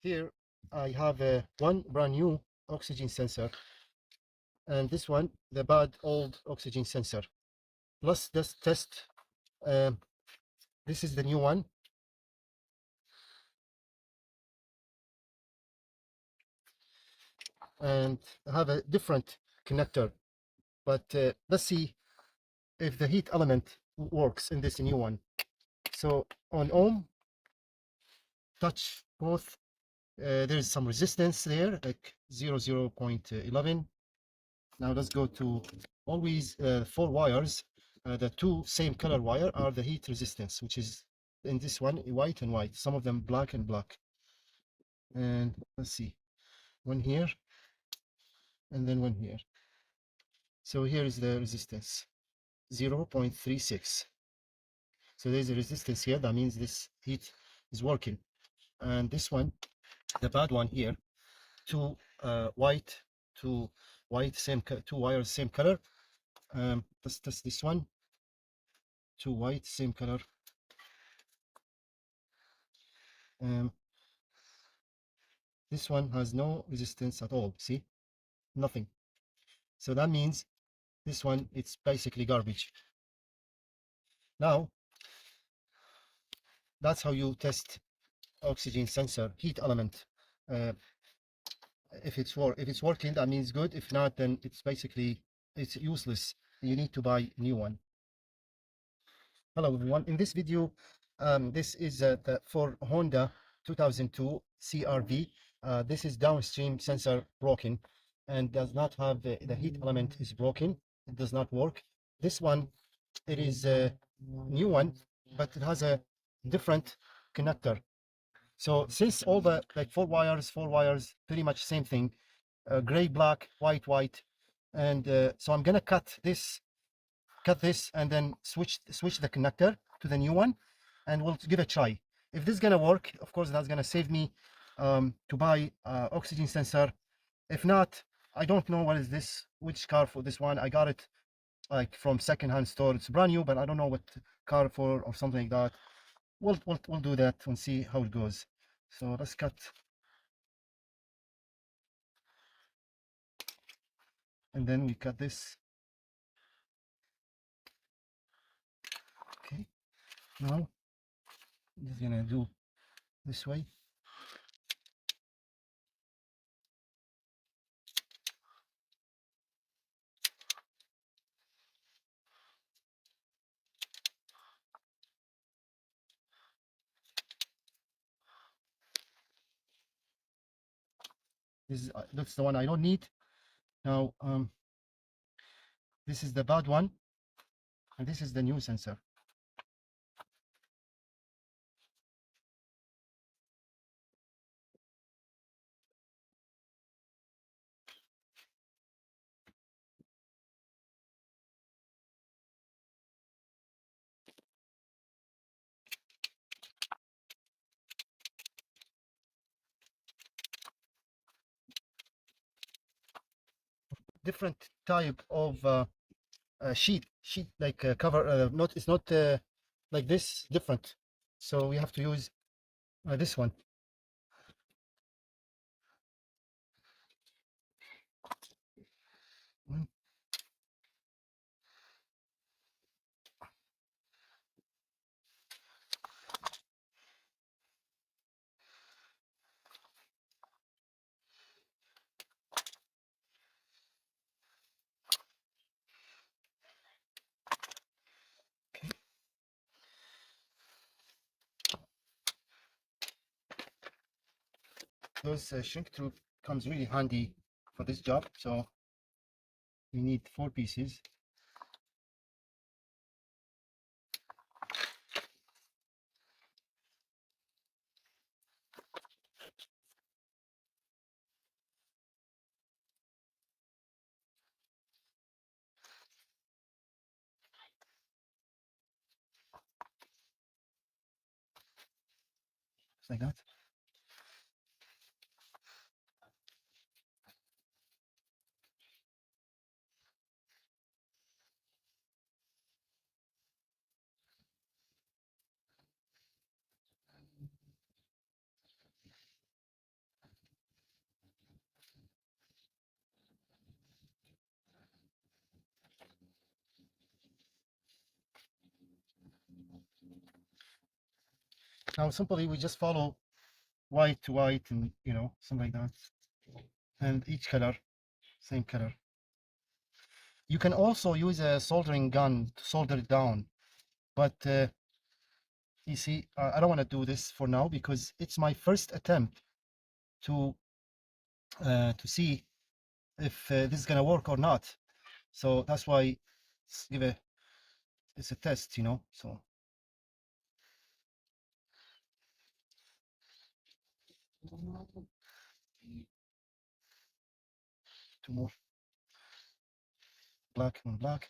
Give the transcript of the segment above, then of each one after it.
Here I have one brand new oxygen sensor, and this one the bad old oxygen sensor. Let's just test. Um, this is the new one, and I have a different connector. But let's see if the heat element works in this new one. So on ohm, touch both. There's some resistance there, like 0.11. Now let's go to always 4 wires. The two same color wire are the heat resistance, which is in this one white and white. Some of them black and black. And let's see, one here and then one here. So here is the resistance, 0.36. So there's a resistance here. That means this heat is working. And this one, the bad one here, two white, two white, two wires, same color. Let's test this one. Two white, same color. Um, this one has no resistance at all. See, nothing. So that means this one, it's basically garbage. Now, that's how you test oxygen sensor heat element. Uh, if it's working, that means good. If not, then it's useless. You need to buy a new one. Hello everyone. In this video, this is for Honda 2002 CRV. This is downstream sensor broken and does not have the heat element is broken. It does not work. This one, it is a new one, but it has a different connector. So since all the like four wires, pretty much same thing, gray, black, white, white, and so I'm gonna cut this and then switch the connector to the new one, and we'll give it a try. If this is gonna work, of course that's gonna save me to buy oxygen sensor. If not, I don't know what is this, which car for this one. I got it like from secondhand store. It's brand new, but I don't know what car for or something like that. We'll do that and see how it goes. So let's cut, and then we cut this. Okay, now I'm just gonna do this way. That's the one I don't need. Now this is the bad one, and this is the new sensor. Different type of sheet like cover. Not It's not like this, different. So we have to use this one. Mm. Okay. Those shrink tube comes really handy for this job. So we need 4 pieces. Just like that. Now simply we just follow white to white, and you know, something like that, and each color same color. You can also use a soldering gun to solder it down, but you see, I don't want to do this for now because it's my first attempt to see if this is gonna work or not. So that's why it's a test, you know. So two more black and black.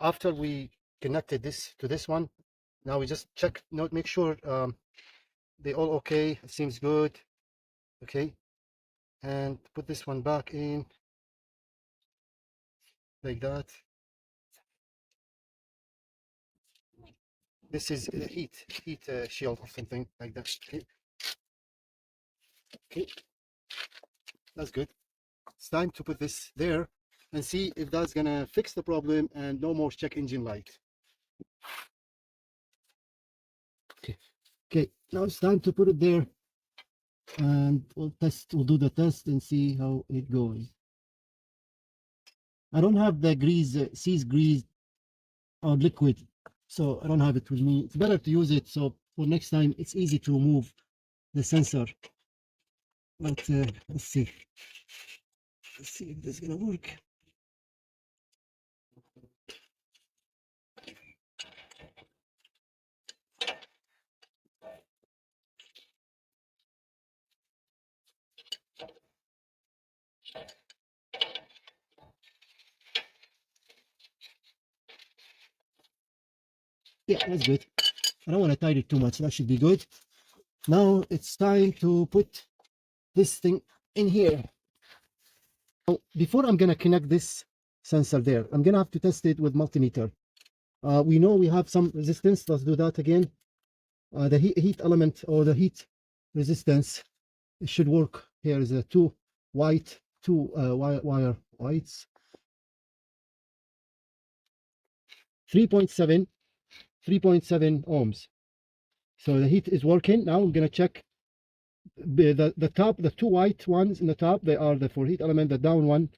After we connected this to this one, now we just check, note, make sure they all okay. It seems good. Okay, and put this one back in like that. This is a heat shield or something like that. Okay, okay, that's good. It's time to put this there and see if that's gonna fix the problem and no more check engine light. Okay, okay, now it's time to put it there and we'll do the test and see how it goes. I don't have the grease, Seez grease or liquid, so I don't have it with me. It's better to use it, so for next time it's easy to remove the sensor. But let's see if this is gonna work. Yeah, that's good. I don't want to tighten it too much. That should be good. Now it's time to put this thing in here. Now, before I'm gonna connect this sensor there, I'm gonna have to test it with multimeter. We know we have some resistance. Let's do that again. The heat element or the heat resistance, it should work. Here is a two wire whites, 3.7 ohms. So the heat is working. Now I'm gonna check the top, the two white ones in the top, they are the for heat element. The down one,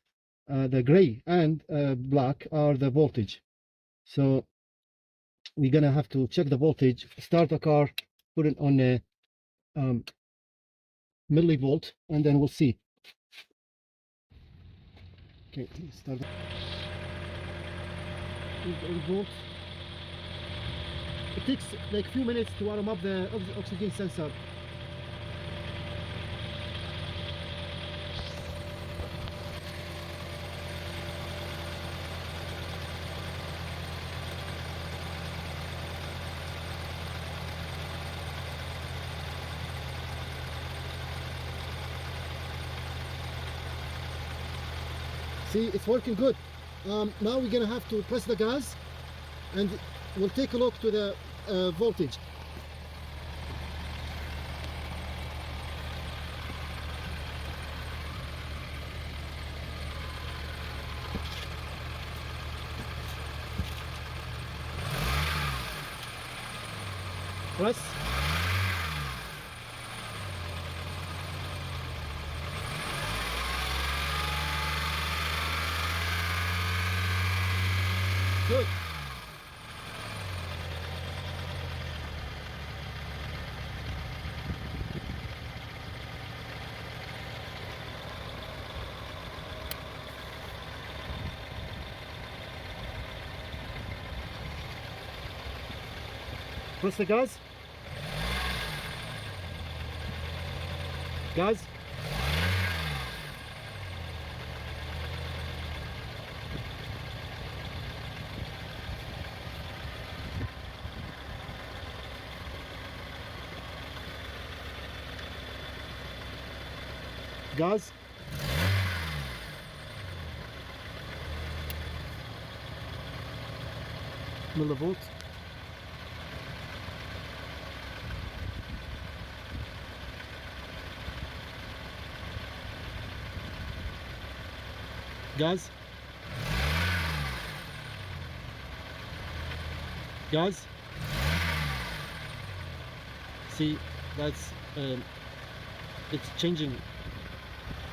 the gray and black, are the voltage. So we're gonna have to check the voltage, start the car, put it on a millivolt, and then we'll see. Okay, start 8 volts. It takes like a few minutes to warm up the oxygen sensor. See, it's working good. Now we're gonna have to press the gas and we'll take a look to the voltage. Press. Good. Press the gas. Gas. Gas. Millivolts. Gas. Gas. See, that's it's changing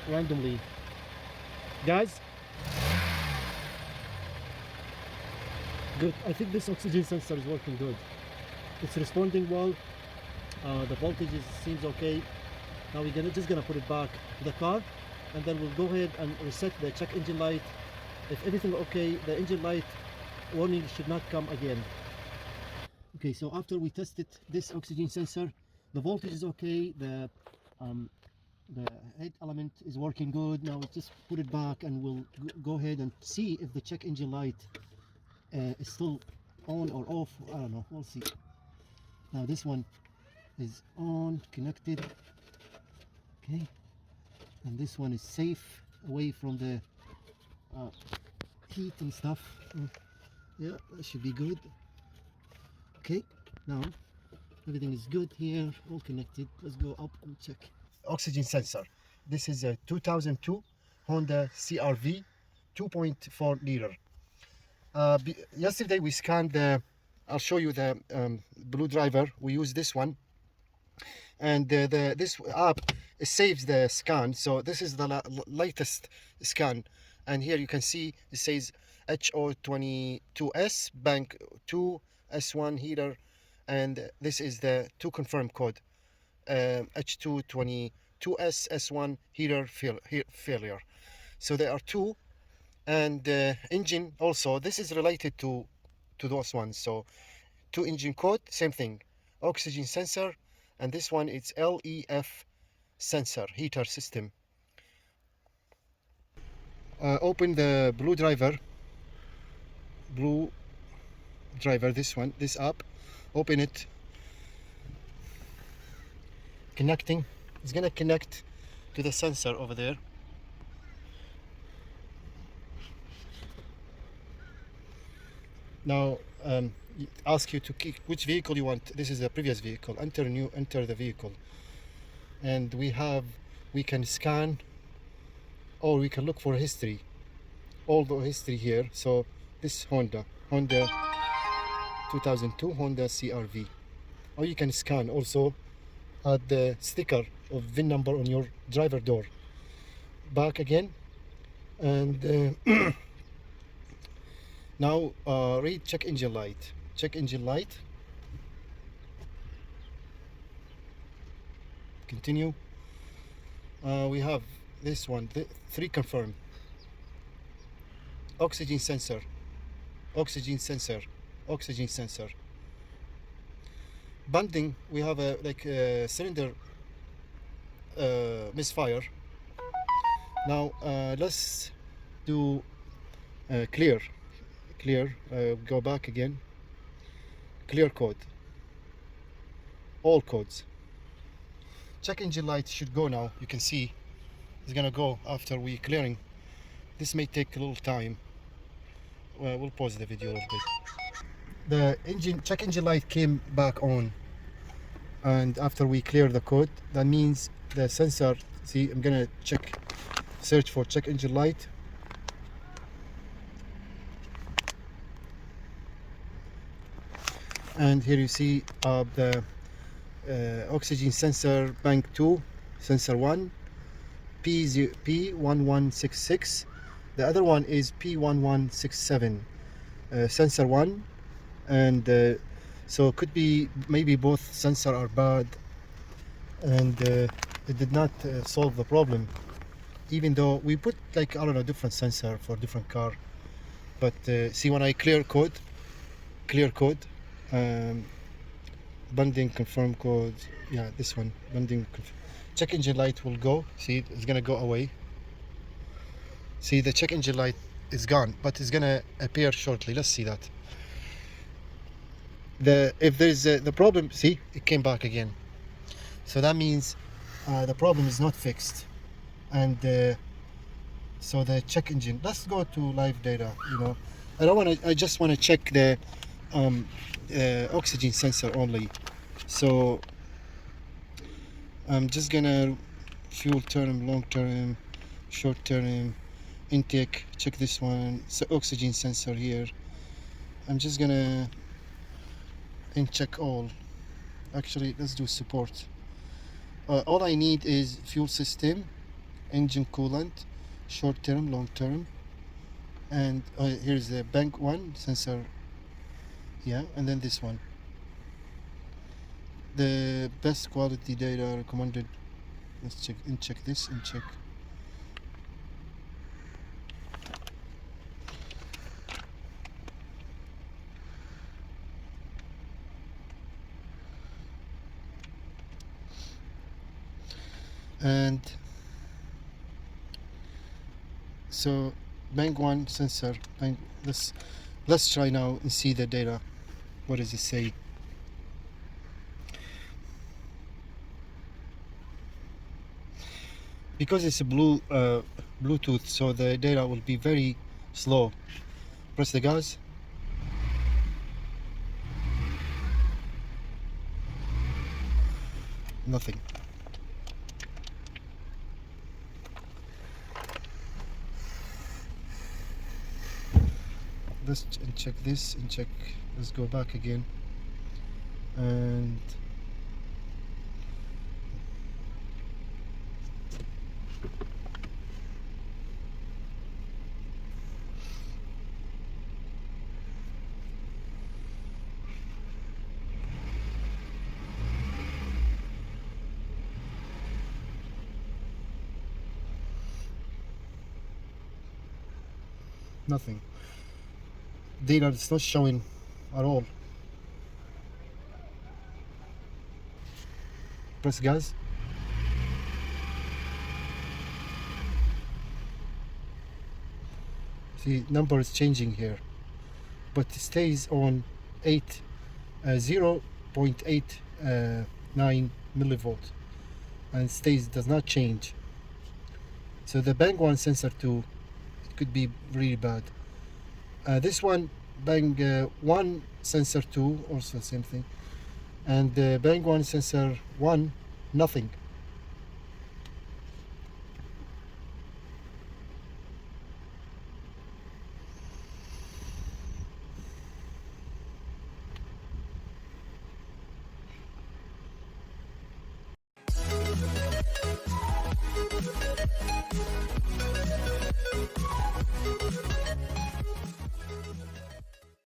randomly. Gas. Good. I think this oxygen sensor is working good. It's responding well. The voltage seems okay. Now we're just gonna put it back to the car, and then we'll go ahead and reset the check engine light. If everything okay, the engine light warning should not come again. Okay, so after we tested this oxygen sensor, the voltage is okay, the head element is working good. Now we just put it back and we'll go ahead and see if the check engine light is still on or off. I don't know, we'll see. Now this one is on, connected, okay, and this one is safe, away from the heat and stuff. Yeah, that should be good. Okay, now everything is good here, all connected. Let's go up and check. Oxygen sensor. This is a 2002 Honda CR-V 2.4 liter. Yesterday we scanned the, I'll show you the Blue Driver. We use this one, and this app, it saves the scan. So this is the latest scan, and here you can see it says HO22S bank 2 S1 heater, and this is the to confirm code, H222S S1 heater failure. So there are two, and engine also, this is related to those ones. So two engine code, same thing, oxygen sensor, and this one it's LEF sensor heater system. Open the Blue Driver, this one, this app, open it, connecting. It's gonna connect to the sensor over there. Now ask you to click which vehicle you want. This is the previous vehicle. Enter the vehicle, and we can scan, or we can look for history, all the history here. So this Honda 2002 Honda CR-V, or you can scan also at the sticker of VIN number on your driver door. Back again, and now read check engine light. Check engine light. Continue. We have this one, 3 confirm. Oxygen sensor. Oxygen sensor. Oxygen sensor. Banding, we have a cylinder misfire. Now let's do clear. Go back again. Clear code. All codes. Check engine light should go now. You can see it's gonna go after we clearing. This may take a little time. We'll pause the video a little bit. The check engine light came back on, and after we clear the code, that means the sensor, see, I'm gonna search for check engine light. And here you see the oxygen sensor bank 2, sensor 1, P1166. The other one is P1167, sensor 1, and so it could be maybe both sensor are bad, and it did not solve the problem, even though we put, like, I don't know, different sensor for different car. But see, when I clear code, bonding confirm code. Yeah, this one, bonding check engine light will go. See, it's gonna go away. See, the check engine light is gone, but it's gonna appear shortly. Let's see that. If there's the problem, see, it came back again. So that means the problem is not fixed, and so the check engine. Let's go to live data. I don't want to. I just want to check the oxygen sensor only. So I'm just gonna fuel term, long term, short term, intake. Check this one. So oxygen sensor here. I'm just gonna check all. Actually, let's do support. All I need is fuel system, engine coolant, short term, long term, and here's the bank one sensor. Yeah, and then this one. The best quality data recommended. Let's check this and check. And so bank one sensor. Let's try now and see the data. What does it say? Because it's a Bluetooth, so the data will be very slow. Press the gas. Nothing. Let's check this and check. Let's go back again and nothing. Data is not showing at all. Press gas. See, number is changing here, but it stays on 0.89 millivolt and does not change. So the bang one sensor 2, it could be really bad. This one, bang 1 sensor 2, also the same thing, and bang 1 sensor 1, nothing.